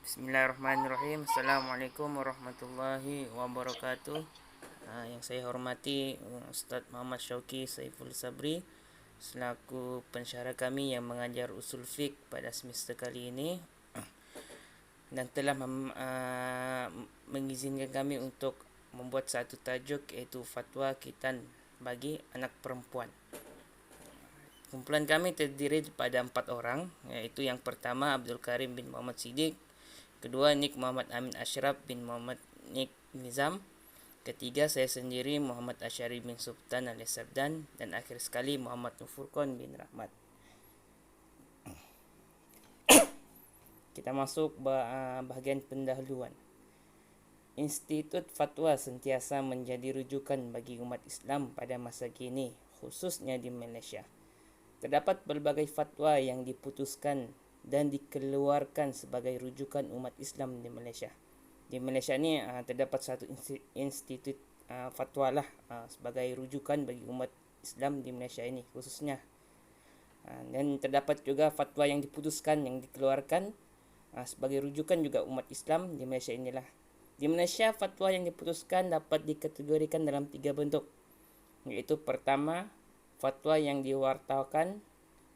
Bismillahirrahmanirrahim. Assalamualaikum warahmatullahi wabarakatuh. Yang saya hormati Ustaz Muhammad Syauqi Saiful Sabri selaku pensyarah kami yang mengajar usul fiqh pada semester kali ini dan telah mengizinkan kami untuk membuat satu tajuk iaitu fatwa khitan bagi anak perempuan. Kumpulan kami terdiri daripada 4 orang, iaitu yang pertama Abdul Karim bin Muhammad Siddiq, kedua Nik Muhammad Amin Ashraf bin Muhammad Nik Nizam, ketiga saya sendiri Muhammad Asyari bin Sultan alias Sabdan, dan akhir sekali Muhammad Nufurkon bin Rahmat. Kita masuk bahagian pendahuluan. Institut Fatwa sentiasa menjadi rujukan bagi umat Islam pada masa kini, khususnya di Malaysia. Terdapat berbagai fatwa yang diputuskan dan dikeluarkan sebagai rujukan umat Islam di Malaysia. Di Malaysia ni terdapat satu institut fatwa lah sebagai rujukan bagi umat Islam di Malaysia ini khususnya. Dan terdapat juga fatwa yang diputuskan, yang dikeluarkan sebagai rujukan juga umat Islam di Malaysia inilah. Di Malaysia, fatwa yang diputuskan dapat dikategorikan dalam 3 bentuk, iaitu pertama, fatwa yang diwartakan,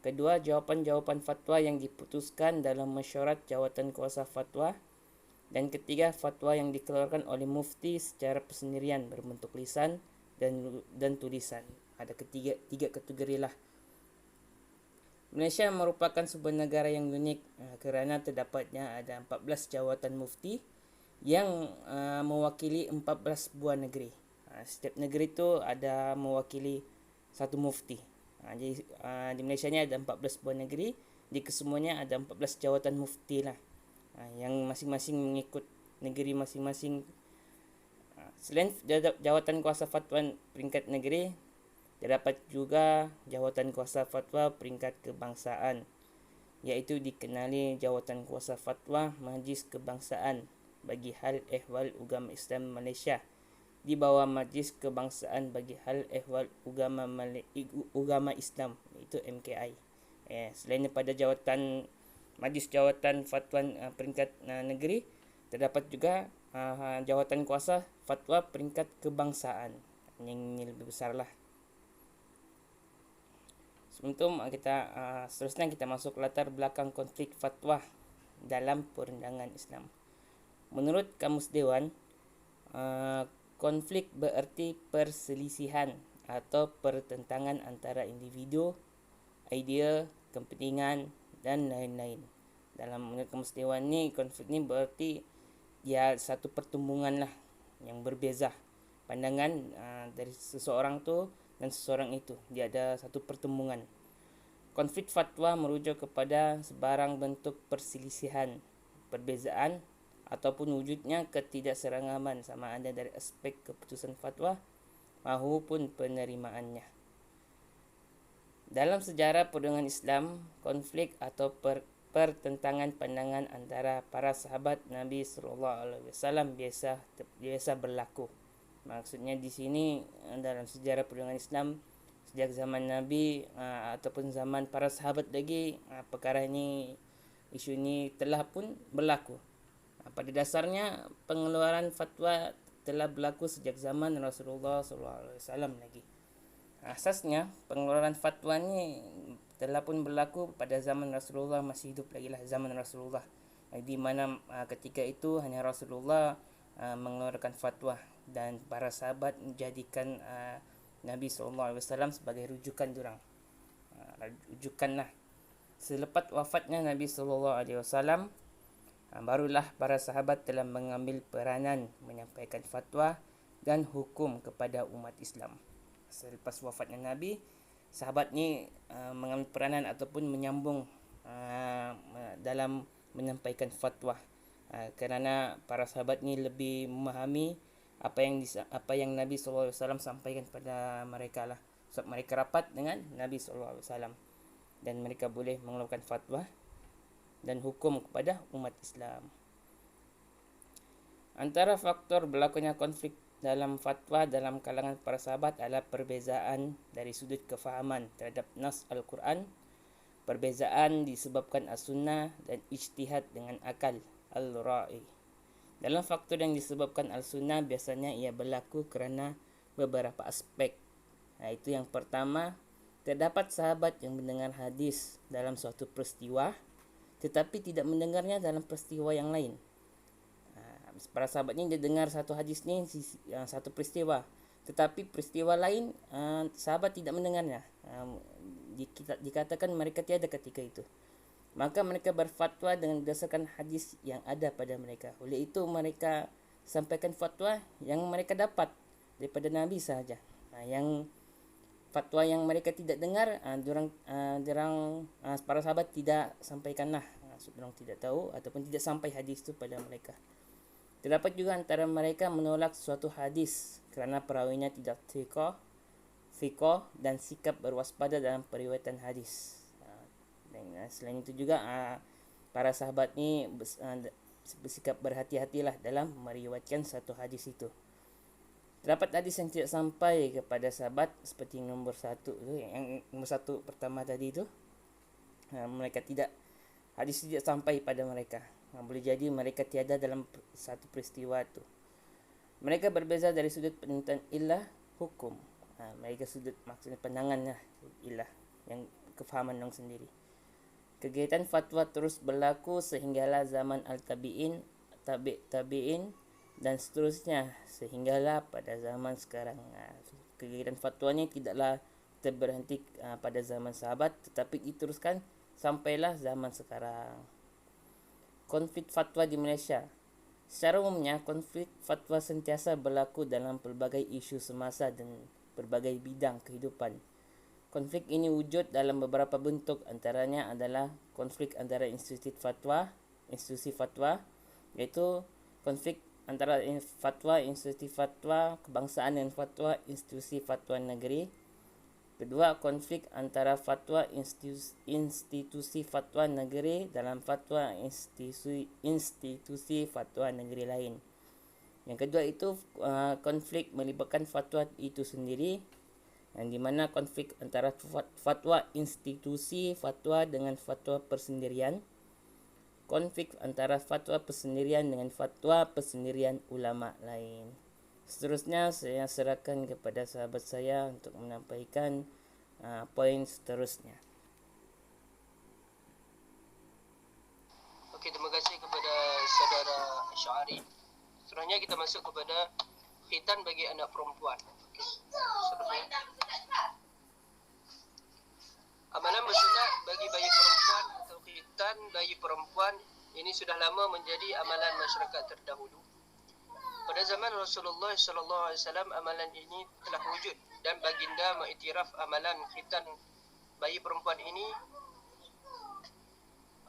kedua, jawapan-jawapan fatwa yang diputuskan dalam mesyuarat jawatan kuasa fatwa, dan ketiga, fatwa yang dikeluarkan oleh mufti secara persendirian berbentuk lisan dan tulisan. Ada tiga kategori lah. Malaysia merupakan sebuah negara yang unik kerana terdapatnya ada 14 jawatan mufti yang mewakili 14 buah negeri. Setiap negeri tu ada mewakili satu mufti. Jadi di Malaysia ni ada 14 buah negeri, di kesemuanya ada 14 jawatan mufti lah, yang masing-masing mengikut negeri masing-masing. Selain jawatan kuasa fatwa peringkat negeri, terdapat juga jawatan kuasa fatwa peringkat kebangsaan, iaitu dikenali jawatan kuasa fatwa Majlis Kebangsaan bagi hal ehwal agama Islam Malaysia di bawah Majlis Kebangsaan bagi hal ehwal agama Islam, iaitu MKI. Selain daripada jawatan Majlis Jawatan Fatwa peringkat negeri, terdapat juga jawatan kuasa fatwa peringkat kebangsaan yang lebih besar lah. Sebelum seterusnya kita masuk latar belakang konflik fatwa dalam perundangan Islam. Menurut Kamus Dewan, konflik bererti perselisihan atau pertentangan antara individu, idea, kepentingan dan lain-lain. Dalam menurut Kamus Dewan ni, konflik ni berarti dia satu pertumbungan lah yang berbeza pandangan dari seseorang tu dan seseorang itu. Dia ada satu pertumbungan. Konflik fatwa merujuk kepada sebarang bentuk perselisihan, perbezaan ataupun wujudnya ketidakseragaman sama ada dari aspek keputusan fatwa maupun penerimaannya. Dalam sejarah perundangan Islam, konflik atau pertentangan pandangan antara para sahabat Nabi SAW biasa berlaku. Maksudnya di sini dalam sejarah perundangan Islam sejak zaman Nabi ataupun zaman para sahabat lagi, perkara ini, isu ini telah pun berlaku. Pada dasarnya pengeluaran fatwa telah berlaku sejak zaman Rasulullah SAW lagi. Asasnya pengeluaran fatwa ni telah pun berlaku pada zaman Rasulullah masih hidup lagi lah, zaman Rasulullah, di mana ketika itu hanya Rasulullah mengeluarkan fatwa dan para sahabat menjadikan Nabi SAW sebagai rujukan diorang. Rujukan lah. Selepas wafatnya Nabi SAW, barulah para sahabat telah mengambil peranan menyampaikan fatwa dan hukum kepada umat Islam. Selepas wafatnya Nabi, sahabat ni mengambil peranan ataupun menyambung dalam menyampaikan fatwa, kerana para sahabat ni lebih memahami apa yang Nabi SAW sampaikan kepada mereka lah. Sebab mereka rapat dengan Nabi SAW dan mereka boleh mengeluarkan fatwa dan hukum kepada umat Islam. Antara faktor berlakunya konflik dalam fatwa dalam kalangan para sahabat adalah perbezaan dari sudut kefahaman terhadap nas Al-Quran, perbezaan disebabkan as-sunnah dan ijtihad dengan akal al-ra'i. Dalam faktor yang disebabkan al-sunnah biasanya ia berlaku kerana beberapa aspek. Itu yang pertama, terdapat sahabat yang mendengar hadis dalam suatu peristiwa tetapi tidak mendengarnya dalam peristiwa yang lain. Para sahabat ni dia dengar satu hadis ni, satu peristiwa, tetapi peristiwa lain sahabat tidak mendengarnya. Dikatakan mereka tiada ketika itu. Maka mereka berfatwa dengan berdasarkan hadis yang ada pada mereka. Oleh itu mereka sampaikan fatwa yang mereka dapat daripada Nabi sahaja. Yang fatwa yang mereka tidak dengar, para sahabat tidak sampaikanlah. Mereka tidak tahu ataupun tidak sampai hadis itu pada mereka. Terdapat juga antara mereka menolak suatu hadis kerana perawinya tidak thiqah dan sikap berwaspada dalam periwayatan hadis. Dan selain itu juga para sahabat ni bersikap berhati-hatilah dalam meriwayatkan satu hadis itu. Terdapat hadis yang tidak sampai kepada sahabat seperti yang nombor satu pertama tadi itu. Mereka tidak, hadis tidak sampai pada mereka. Boleh jadi mereka tiada dalam satu peristiwa itu. Mereka berbeza dari sudut penentuan illah hukum. Mereka sudut maksudnya pandangannya illah yang kefahaman orang sendiri. Kegiatan fatwa terus berlaku sehinggalah zaman al-tabi'in, tabi'in dan seterusnya sehinggalah pada zaman sekarang. Kegiatan fatwa ni tidaklah terberhenti pada zaman sahabat tetapi diteruskan sampailah zaman sekarang. Konflik fatwa di Malaysia. Secara umumnya, konflik fatwa sentiasa berlaku dalam pelbagai isu semasa dan berbagai bidang kehidupan. Konflik ini wujud dalam beberapa bentuk, antaranya adalah konflik antara institusi fatwa, iaitu konflik antara fatwa, institusi fatwa kebangsaan dan fatwa, institusi fatwa negeri. Kedua, konflik antara fatwa institusi fatwa negeri dalam fatwa institusi fatwa negeri lain. Yang kedua itu konflik melibatkan fatwa itu sendiri, yang di mana konflik antara fatwa institusi fatwa dengan fatwa persendirian, konflik antara fatwa persendirian dengan fatwa persendirian ulama lain. Seterusnya saya serahkan kepada sahabat saya untuk menyampaikan poin seterusnya. Okey, terima kasih kepada saudara Syahari. Seterusnya kita masuk kepada khitan bagi anak perempuan. Amalan bersunat bagi bayi perempuan atau khitan bayi perempuan ini sudah lama menjadi amalan masyarakat terdahulu. Pada zaman Rasulullah SAW amalan ini telah wujud dan baginda mengiktiraf amalan khitan bayi perempuan ini.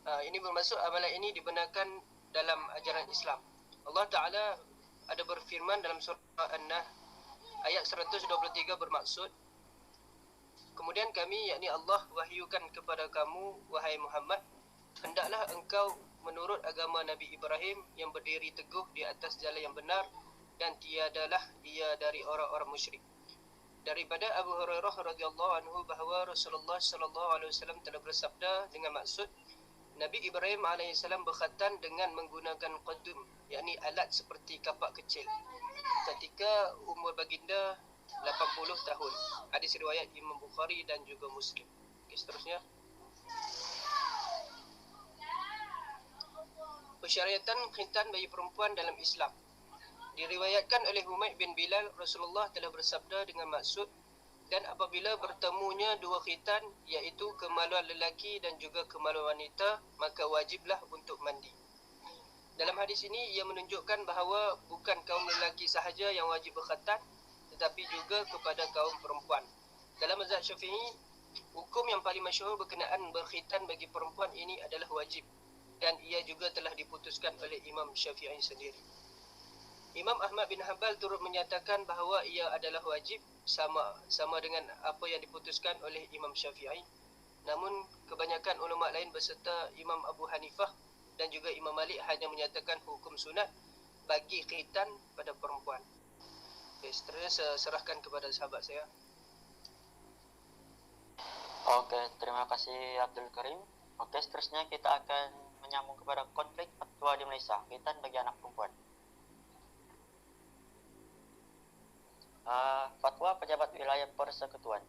Ini bermaksud amalan ini dibenarkan dalam ajaran Islam. Allah Ta'ala ada berfirman dalam surah An-Nahl ayat 123 bermaksud, kemudian kami, yakni Allah, wahyukan kepada kamu, wahai Muhammad, hendaklah engkau menurut agama Nabi Ibrahim yang berdiri teguh di atas jalan yang benar dan tiadalah dia dari orang-orang musyrik. Daripada Abu Hurairah radhiyallahu anhu bahawa Rasulullah sallallahu alaihi wasallam telah bersabda dengan maksud, Nabi Ibrahim alaihissalam berkhatan dengan menggunakan qadum, yakni alat seperti kapak kecil, ketika umur baginda 80 tahun. Hadis riwayat Imam Bukhari dan juga Muslim. Okey, seterusnya. Persyaratan khitan bagi perempuan dalam Islam. Diriwayatkan oleh Humaid bin Bilal, Rasulullah telah bersabda dengan maksud, dan apabila bertemunya dua khitan, iaitu kemaluan lelaki dan juga kemaluan wanita, maka wajiblah untuk mandi. Dalam hadis ini, ia menunjukkan bahawa bukan kaum lelaki sahaja yang wajib berkhatan, tetapi juga kepada kaum perempuan. Dalam mazhab Syafi'i, hukum yang paling masyhur berkenaan berkhitan bagi perempuan ini adalah wajib, dan ia juga telah diputuskan oleh Imam Syafi'i sendiri. Imam Ahmad bin Hanbal turut menyatakan bahawa ia adalah wajib, sama dengan apa yang diputuskan oleh Imam Syafi'i. Namun kebanyakan ulama lain beserta Imam Abu Hanifah dan juga Imam Malik hanya menyatakan hukum sunat bagi khitan pada perempuan. Okay, seterusnya saya serahkan kepada sahabat saya. Oke, terima kasih Abdul Karim. Oke, seterusnya kita akan menyambung kepada konflik fatwa di Malaysia, khitan bagi anak perempuan. Fatwa pejabat wilayah persekutuan.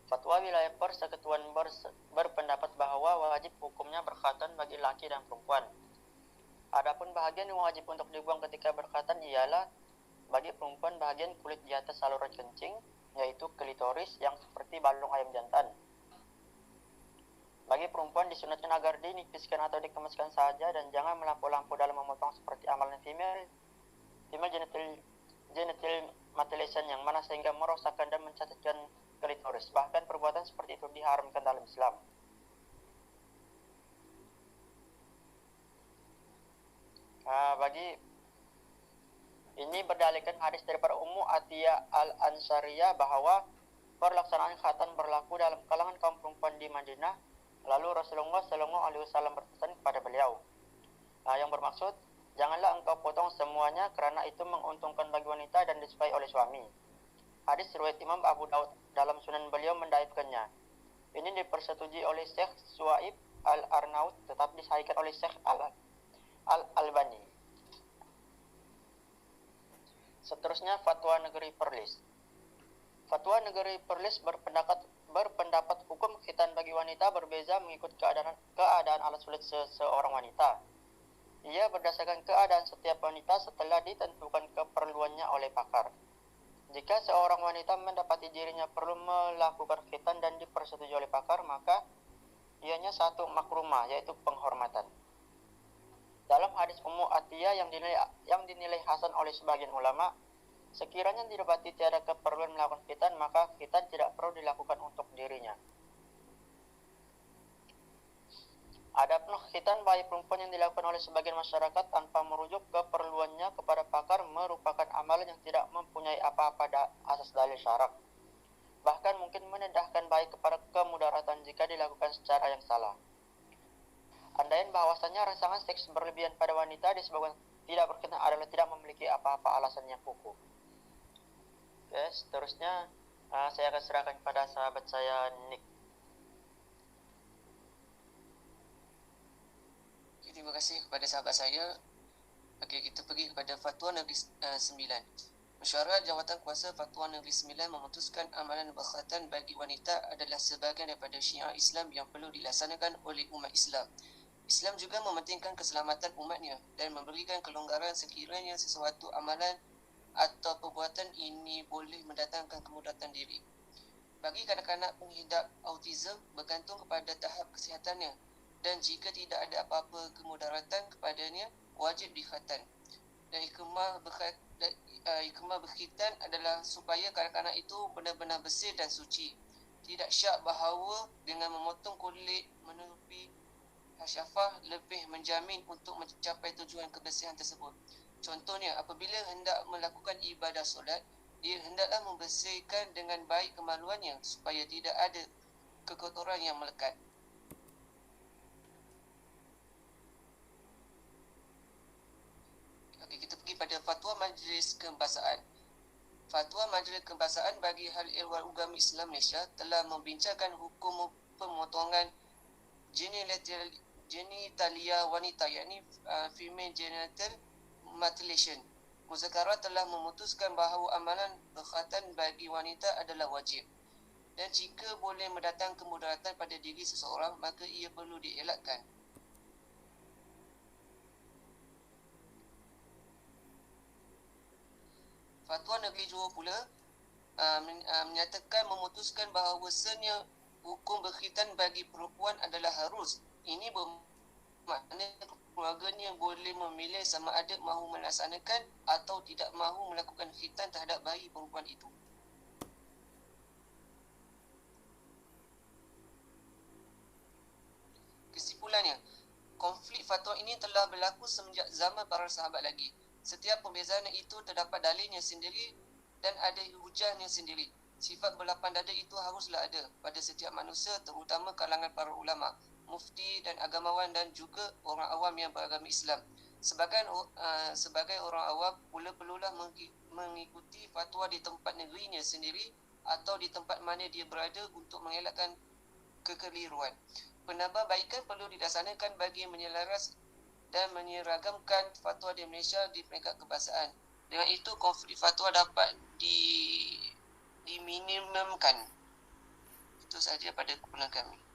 Fatwa wilayah persekutuan berpendapat bahawa wajib hukumnya berkhatan bagi laki dan perempuan. Adapun bahagian yang wajib untuk dibuang ketika berkhatan ialah bagi perempuan bahagian kulit di atas saluran kencing, yaitu klitoris yang seperti balung ayam jantan. Bagi perempuan disunatkan agar dinipiskan atau dikemaskan saja dan jangan melampau-lampau dalam memotong seperti amalan female genital mutilation yang mana sehingga merosakkan dan mencacatkan klitoris. Bahkan perbuatan seperti itu diharamkan dalam Islam. Bagi ini berdalilkan hadis daripada Ummu Atiyah Al-Ansariyah bahawa pelaksanaan khatan berlaku dalam kalangan kaum perempuan di Madinah. Lalu Rasulullah SAW berpesan kepada beliau, yang bermaksud, janganlah engkau potong semuanya kerana itu menguntungkan bagi wanita dan disukai oleh suami. Hadis riwayat Imam Abu Daud dalam sunan beliau mendaifkannya. Ini dipersetujui oleh Syekh Suwaib Al-Arnaud tetapi disahihkan oleh Syekh Al-Albani. Seterusnya fatwa negeri Perlis. Fatwa negeri Perlis berpendapat hukum khitan bagi wanita berbeza mengikut keadaan alat sulit seseorang wanita. Ia berdasarkan keadaan setiap wanita setelah ditentukan keperluannya oleh pakar. Jika seorang wanita mendapati dirinya perlu melakukan khitan dan dipersetujui oleh pakar, maka ianya satu makrumah, yaitu penghormatan. Dalam hadis Ummu Atiyah yang dinilai hasan oleh sebagian ulama, sekiranya didapati tiada keperluan melakukan khitan, maka khitan tidak perlu dilakukan untuk dirinya. Adapun khitan bagi perempuan yang dilakukan oleh sebagian masyarakat tanpa merujuk keperluannya kepada pakar merupakan amalan yang tidak mempunyai apa-apa asas dalil syarak. Bahkan mungkin menendahkan baik kepada kemudaratan jika dilakukan secara yang salah. Andaian bahwasanya rangsangan seks berlebihan pada wanita disebabkan tidak berkhitan adalah tidak memiliki apa-apa alasan yang kukuh. Oke, seterusnya saya akan serahkan kepada sahabat saya Nick. Terima kasih kepada sahabat saya. Okey, kita pergi kepada Fatwa Negeri 9. Mesyuarat Jawatan Kuasa Fatwa Negeri 9 memutuskan amalan berkhatan bagi wanita adalah sebahagian daripada syiar Islam yang perlu dilaksanakan oleh umat Islam. Islam juga mementingkan keselamatan umatnya dan memberikan kelonggaran sekiranya sesuatu amalan atau perbuatan ini boleh mendatangkan kemudaratan diri. Bagi kanak-kanak pengidap autism bergantung kepada tahap kesihatannya dan jika tidak ada apa-apa kemudaratan kepadanya, wajib dikhitan. Dan hikmah berkhitan adalah supaya kanak-kanak itu benar-benar bersih dan suci. Tidak syak bahawa dengan memotong kulit menutupi hasyafah lebih menjamin untuk mencapai tujuan kebersihan tersebut. Contohnya, apabila hendak melakukan ibadah solat, dia hendaklah membersihkan dengan baik kemaluannya supaya tidak ada kekotoran yang melekat. Okey, kita pergi pada Fatwa Majlis Kebahasaan. Fatwa Majlis Kebahasaan bagi Hal Ehwal Agama Islam Malaysia telah membincangkan hukum pemotongan genitalia wanita, yakni female genital mutilation. Muzakarah telah memutuskan bahawa amalan berkhatan bagi wanita adalah wajib dan jika boleh mendatangkan kemudaratan pada diri seseorang, maka ia perlu dielakkan. Fatwa Negeri Johor pula menyatakan memutuskan bahawasanya hukum berkhitan bagi perempuan adalah harus. Ini bermakna keluarganya boleh memilih sama ada mahu melaksanakan atau tidak mahu melakukan khitan terhadap bayi perempuan itu. Kesimpulannya, konflik fatwa ini telah berlaku semenjak zaman para sahabat lagi. Setiap perbezaan itu terdapat dalilnya sendiri dan ada hujahnya sendiri. Sifat berlapang dada itu haruslah ada pada setiap manusia, terutama kalangan para ulama, mufti dan agamawan dan juga orang awam yang beragama Islam. Sebagai orang awam pula perlulah mengikuti fatwa di tempat negerinya sendiri atau di tempat mana dia berada untuk mengelakkan kekeliruan. penambahbaikan perlu dilaksanakan bagi menyelaras dan menyeragamkan fatwa di Malaysia di peringkat kebahasaan. Dengan itu, konflik fatwa dapat diminimumkan. Itu sahaja pada kumpulan kami.